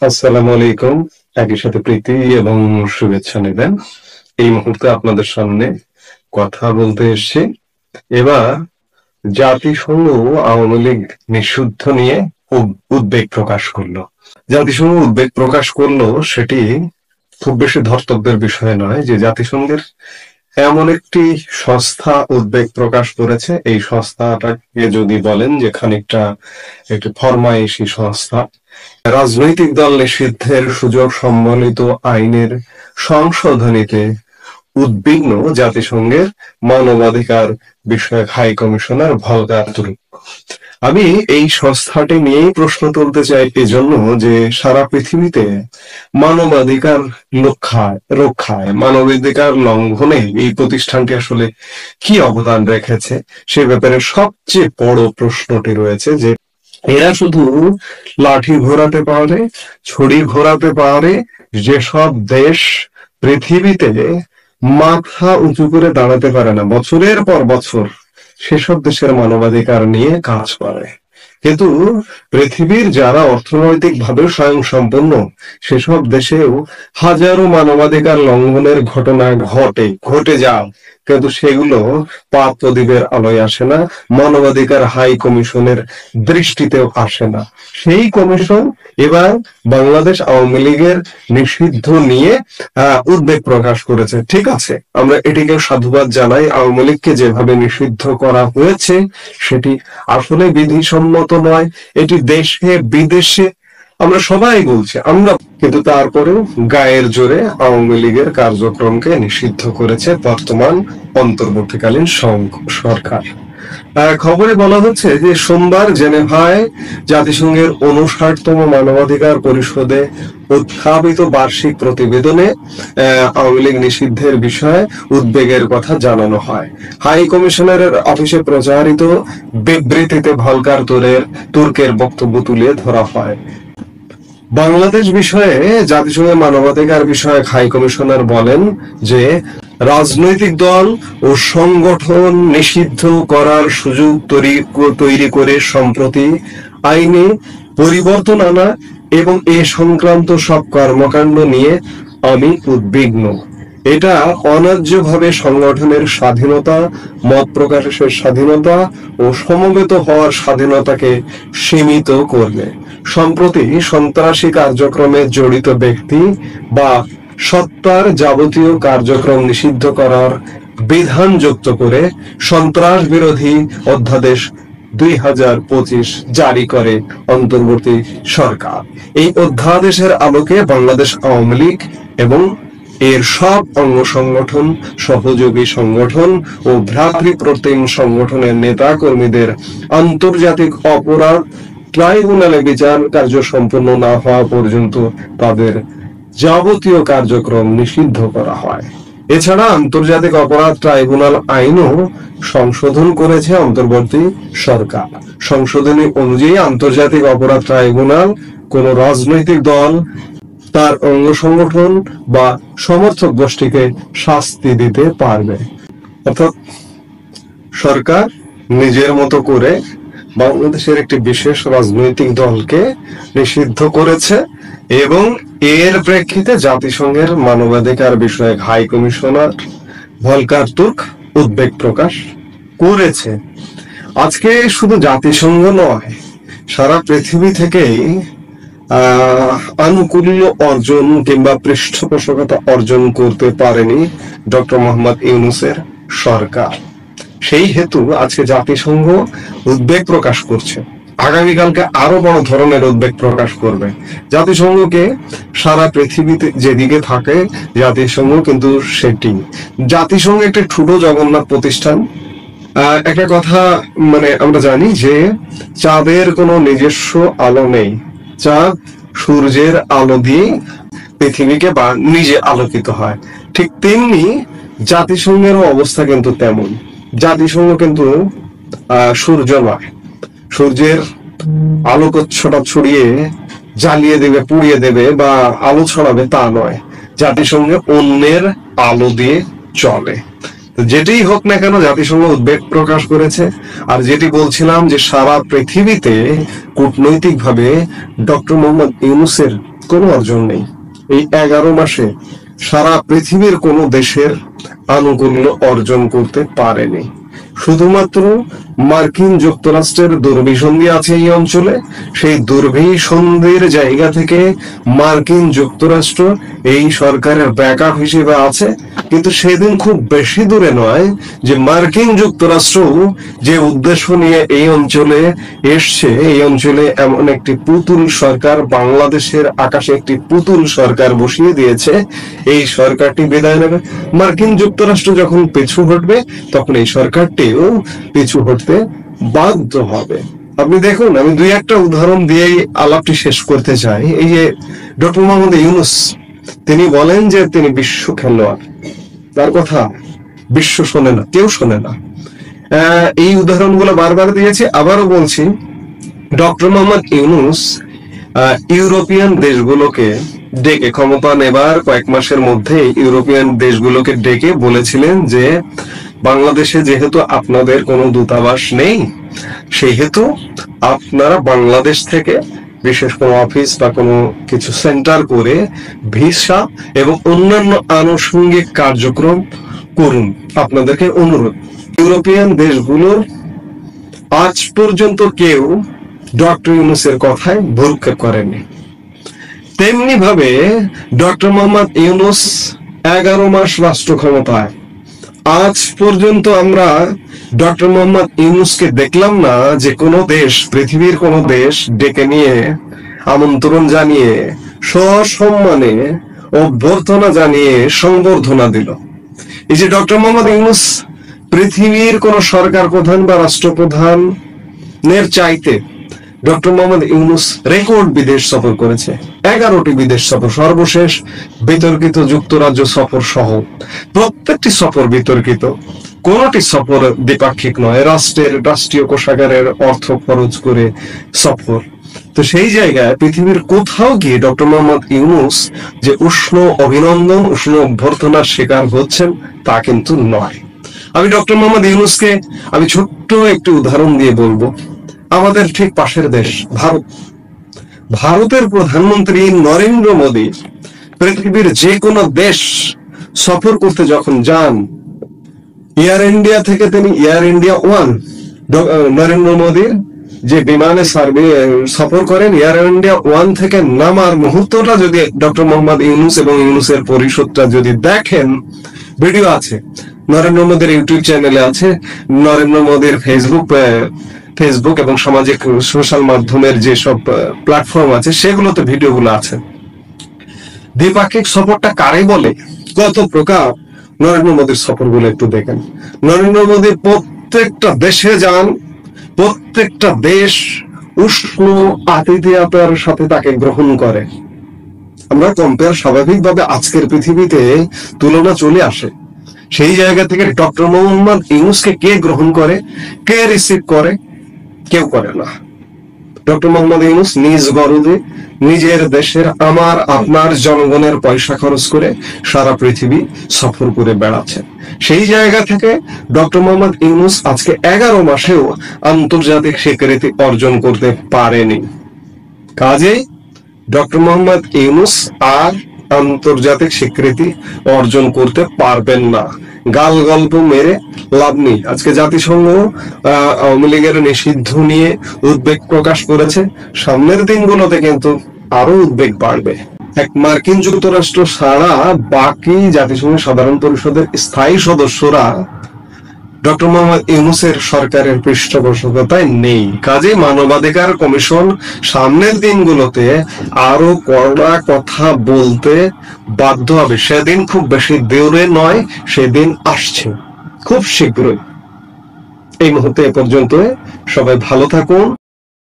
আসসালামু আলাইকুম। একই সাথে প্রীতি এবং শুভেচ্ছা নেবেন। এই মুহূর্তে আপনাদের সামনে কথা বলতে এসেছি। এবার জাতিসংঘ আওয়ামী লীগ নিষিদ্ধ নিয়ে উদ্বেগ প্রকাশ করলো। জাতিসংঘ উদ্বেগ প্রকাশ করলো সেটি খুব বেশি ধর্তব্যের বিষয় নয় যে জাতিসংঘের এমন একটি সংস্থা উদ্বেগ প্রকাশ করেছে। এই সংস্থাটাকে যদি বলেন যে খানিকটা একটি ফরমায়েশি সংস্থা, রাজনৈতিক দল নিষিদ্ধের সুযোগ সম্বলিত আইনের সংশোধনীতে উদ্বিগ্ন জাতিসংঘের মানবাধিকার বিষয়ক হাই কমিশনার ভলকার তুর্ক। আমি এই সংস্থাটি নিয়েই প্রশ্ন তুলতে চাই এজন্য যে সারা পৃথিবীতে মানবাধিকার রক্ষায় মানবাধিকার লঙ্ঘনে এই প্রতিষ্ঠানটি আসলে কি অবদান রেখেছে সে ব্যাপারে সবচেয়ে বড় প্রশ্নটি রয়েছে যে এরা শুধু লাঠি ঘোরাতে পারে, ছড়ি ঘোরাতে পারে। যেসব দেশ পৃথিবীতে মাথা উঁচু করে দাঁড়াতে পারে না বছরের পর বছর, সেসব দেশের মানবাধিকার নিয়ে কাজ করে। কিন্তু পৃথিবীর যারা অর্থনৈতিক ভাবে স্বয়ংসম্পন্ন সেসব দেশেও হাজারো মানবাধিকার লঙ্ঘনের ঘটনা ঘটে যায়, কিন্তু সেগুলো পাপ প্রদীপের আলোয় আসে না, মানবাধিকার হাই কমিশনের দৃষ্টিতেও আসে না। সেই কমিশন এবার বাংলাদেশ আওয়ামী লীগের নিষিদ্ধ নিয়ে উদ্বেগ প্রকাশ করেছে। ঠিক আছে, আমরা এটিকে সাধুবাদ জানাই। আওয়ামী লীগকে যেভাবে নিষিদ্ধ করা হয়েছে সেটি আসলে বিধিসম্মত নয়। এটি দেশে বিদেশে আমরা সবাই বলছি, আমরা কিন্তু তারপরেও গায়ের জোরে আওয়ামী লীগের কার্যক্রমকে নিষিদ্ধ করেছে বর্তমান অন্তর্বর্তীকালীন সরকার। খবরে বলা হচ্ছে যে সোমবার জেনেভায় জাতিসংঘের 59তম মানবাধিকার পরিষদে উত্থাপিত বার্ষিক প্রতিবেদনে আওয়ামী লীগ নিষিদ্ধের বিষয়ে উদ্বেগের কথা জানানো হয়। হাই কমিশনারের অফিসে প্রচারিত বিবৃতিতে ভলকার তুর্কের বক্তব্য তুলে ধরা হয়। বাংলাদেশ বিষয়ে জাতিসংঘের মানবাধিকার বিষয়ক হাই কমিশনার বলেন যে রাজনৈতিক দল ও সংগঠন নিষিদ্ধ করার সুযোগ তৈরি করে সম্প্রতি আইনে পরিবর্তন আনা এবং এ সংক্রান্ত সব কর্মকাণ্ড নিয়ে আমি উদ্বিগ্ন। এটা অন্যায্যভাবে সংগঠনের স্বাধীনতা, মত প্রকাশের স্বাধীনতা ও সমবেত হওয়ার স্বাধীনতাকে সীমিত করবে। সম্প্রতি সন্ত্রাসী কার্যক্রমে জড়িত ব্যক্তি বা সত্তার যাবতীয় কার্যক্রম নিষিদ্ধ করার বিধান যুক্ত করে সন্ত্রাস বিরোধী অধ্যাদেশ 2025 জারি করে অন্তর্বর্তী সরকার। এই অধ্যাদেশের আলোকে বাংলাদেশ আওয়ামী লীগ এবং এর সব অঙ্গ সংগঠন, সহযোগী সংগঠন ও ভ্রাতৃপ্রতিম সংগঠনের নেতা কর্মীদের আন্তর্জাতিক অপরাধ ট্রাইব্যুনালে বিচার কার্য সম্পন্ন না হওয়া পর্যন্ত তাদের যাবতীয় কার্যক্রম নিষিদ্ধ করা হয়। এছাড়া আন্তর্জাতিক অপরাধ ট্রাইব্যুনাল আইনও সংশোধন করেছে অন্তর্বর্তী সরকার। সংশোধনী অনুযায়ী আন্তর্জাতিক অপরাধ ট্রাইব্যুনাল কোন রাজনৈতিক দল, তার অঙ্গ সংগঠন বা সমর্থক গোষ্ঠীকে শাস্তি দিতে পারবে। অর্থাৎ সরকার নিজের মতো করে বাংলাদেশের একটি বিশেষ রাজনৈতিক দলকে নিষিদ্ধ করেছে এবং এর প্রেক্ষিতে জাতিসংঘের মানবাধিকার বিষয়ক হাই কমিশনার ভলকার তুর্ক উদ্বেগ প্রকাশ করেছে। আজকে শুধু জাতিসংঘ নয়, সারা পৃথিবী থেকেই আনুকূল্য অর্জন কিংবা পৃষ্ঠপোষকতা অর্জন করতে পারেনি ডক্টর মোহাম্মদ ইউনূসের সরকার। সেই হেতু আজকে জাতিসংঘ উদ্বেগ প্রকাশ করছে, আগামীকালকে আরো বড় ধরনের উদ্বেগ প্রকাশ করবে। জাতিসংঘকে সারা পৃথিবীতে যেদিকে থাকে জাতিসংঘ কিন্তু সেটি। জাতিসংঘ একটা ছোট জগন্নাথ প্রতিষ্ঠান। একটা কথা আমরা জানি যে চাঁদের কোনো নিজস্ব আলো নেই, চাঁদ সূর্যের আলো দিয়ে পৃথিবীকে বা নিজে আলোকিত হয়। ঠিক তেমনি জাতিসংঘেরও অবস্থা কিন্তু তেমন। জাতিসংঘ কিন্তু সূর্য নয়, সূর্যের আলোকচ্ছটা ছড়িয়ে জ্বালিয়ে দেবে, পুড়িয়ে দেবে বা আলো ছড়াবে তা নয়। জাতিসংঘে অন্যের আলো দিয়ে চলে। যেটি হোক না কেন জাতিসংঘ উদ্বেগ প্রকাশ করেছে। আর যেটি বলছিলাম যে সারা পৃথিবীতে কূটনৈতিক ভাবে ডক্টর মোহাম্মদ ইউনূসের কোনো অর্জন নেই। এই 11 মাসে সারা পৃথিবীর কোনো দেশের আনুকূল্য অর্জন করতে পারেনি। শুধুমাত্র মার্কিন যুক্তরাষ্ট্রের দুর্বিসন্ধি আছে এই অঞ্চলে। সেই দুর্বিসন্ধির জায়গা থেকে মার্কিন যুক্তরাষ্ট্র এই সরকারের ব্যাকআপ হিসেবে আছে, কিন্তু সেদিন খুব বেশি দূরে নয় যে মার্কিন যুক্তরাষ্ট্র যে উদ্দেশ্য নিয়ে এই অঞ্চলে এসছে, এই অঞ্চলে এমন একটি পুতুল সরকার, বাংলাদেশের আকাশে একটি পুতুল সরকার বসিয়ে দিয়েছে। এই সরকারটি বিদায় নেবে, মার্কিন যুক্তরাষ্ট্র যখন পিছু হটবে তখন এই সরকারটিও পিছু হটতে বাধ্য হবে। আপনি দেখুন, আমি দুই একটা উদাহরণ দিয়ে আলাপটি শেষ করতে চাই। এই যে ডক্টর মোহাম্মদ ইউনূস, তিনি বলেন যে তিনি বিশ্ব খেলোয়াড়, তার কথা বিশ্ব শোনে না, কেউ শোনে না। এই উদাহরণগুলো বারবার দিয়েছি, আবারও বলছি। ডক্টর মোহাম্মদ ইউনূস ইউরোপিয়ান দেশগুলোকে ডেকে, ক্ষমতা নেবার কয়েক মাসের মধ্যে ইউরোপিয়ান দেশগুলোকে ডেকে বলেছিলেন যে বাংলাদেশে যেহেতু আপনাদের কোনো দূতাবাস নেই, সেহেতু আপনারা বাংলাদেশ থেকে বিশেষ কোনো অফিস বা কোনো কিছু সেন্টার করে ভিসা এবং অন্যান্য আনুষঙ্গিক কার্যক্রম করুন, আপনাদেরকে অনুরোধ। ইউরোপিয়ান দেশগুলোর আজ পর্যন্ত কেউ ডক্টর ইউনূসের কথায় ভ্রুক্ষেপ করেনি। তেমনি ভাবে ডক্টর মোহাম্মদ ইউনূস 11 মাস রাষ্ট্র ক্ষমতায়, আজ পর্যন্ত আমরা ডক্টর মোহাম্মদ ইউনূসকে দেখলাম না যে কোনো দেশ, পৃথিবীর কোনো দেশ ডেকে নিয়ে আমন্ত্রণ জানিয়ে সসম্মানে অভ্যর্থনা জানিয়ে সংবর্ধনা দিল। এই যে ডক্টর মোহাম্মদ ইউনূস পৃথিবীর কোন সরকার প্রধান বা রাষ্ট্রপ্রধানের চাইতে ডক্টর মোহাম্মদ ইউনূস রেকর্ড বিদেশ সফর করেছে, 11টি বিদেশ সফর, সর্বশেষ বিতর্কিত যুক্তরাজ্য সফর সহ প্রত্যেকটি সফর বিতর্কিত, কোনটি সফর দ্বিপাক্ষিক নয়, রাষ্ট্রীয় কোষাগারের অর্থ খরচ করে সফর। তো সেই জায়গায় পৃথিবীর কোথাও গিয়ে ডক্টর মোহাম্মদ ইউনূস যে উষ্ণ অভিনন্দন, উষ্ণ অভ্যর্থনার শিকার হচ্ছেন তা কিন্তু নয়। আমি ডক্টর মোহাম্মদ ইউনূসকে আমি ছোট্ট একটি উদাহরণ দিয়ে বলবো। আমাদের ঠিক পাশের দেশ ভারত, ভারতের প্রধানমন্ত্রী নরেন্দ্র মোদী পৃথিবীর যে কোনো দেশ সফর করতে যখন যান, এয়ার ইন্ডিয়া থেকে তিনি এয়ার ইন্ডিয়া ওয়ান, নরেন্দ্র মোদীর যে বিমানে সফর করেন, এয়ার ইন্ডিয়া ওয়ান থেকে নামার মুহূর্তটা যদি ডক্টর মোহাম্মদ ইউনূস এবং ইউনূসের পরিষদটা যদি দেখেন, ভিডিও আছে, নরেন্দ্র মোদীর ইউটিউব চ্যানেলে আছে, নরেন্দ্র মোদীর ফেসবুক এবং সামাজিক সোশ্যাল মাধ্যমের যেসব প্ল্যাটফর্ম আছে সেগুলোতে ভিডিওগুলো আছে। দ্বিপাক্ষিক সফরটা কারে বলে, কত প্রকার, নরেন্দ্র মোদীর সফরগুলো একটু দেখেন। নরেন্দ্র মোদী প্রত্যেকটা দেশে যান, প্রত্যেকটা দেশ উষ্ণ আতিথেয়তার সাথে তাকে গ্রহণ করে। আমরা কম্পেয়ার স্বাভাবিকভাবে আজকের পৃথিবীতে তুলনা চলে আসে। সেই জায়গা থেকে ডক্টর মোহাম্মদ ইউনূসকে কে গ্রহণ করে, কে রিসিভ করে? কেউ করে না। ডক্টর মোহাম্মদ ইউনূস নিজ গরদে নিজের দেশের আমার আপনার জনগণের পয়সা খরচ করে সারা পৃথিবী সফর করে বেড়াচ্ছেন। সেই জায়গা থেকে ডক্টর মোহাম্মদ ইউনূস আজকে 11 মাসেও আন্তর্জাতিক স্বীকৃতি অর্জন করতে পারেনি। কাজেই ডক্টর মোহাম্মদ ইউনূস আর আন্তর্জাতিক স্বীকৃতি অর্জন করতে পারবেন না। গাল গল্প মেরে লাভ নেই। আজকে জাতিসংঘ আওয়ামী লীগের নিষিদ্ধ নিয়ে উদ্বেগ প্রকাশ করেছে, সামনের দিনগুলোতে কিন্তু আরো উদ্বেগ বাড়বে। এক মার্কিন যুক্তরাষ্ট্র ছাড়া বাকি জাতিসংঘ সাধারণ পরিষদের স্থায়ী সদস্যরা ডক্টর মোহাম্মদ ইউনূসের সরকারের পৃষ্ঠপোষকতায় নেই। কাজে মানবাধিকার কমিশন সামনের দিনগুলোতে আরো কড়া কথা বলতে বাধ্য হবে। সেদিন খুব বেশি দূরে নয়, সেদিন আসছে খুব শীঘ্রই। এই মুহূর্তে এ পর্যন্ত, সবাই ভালো থাকুন।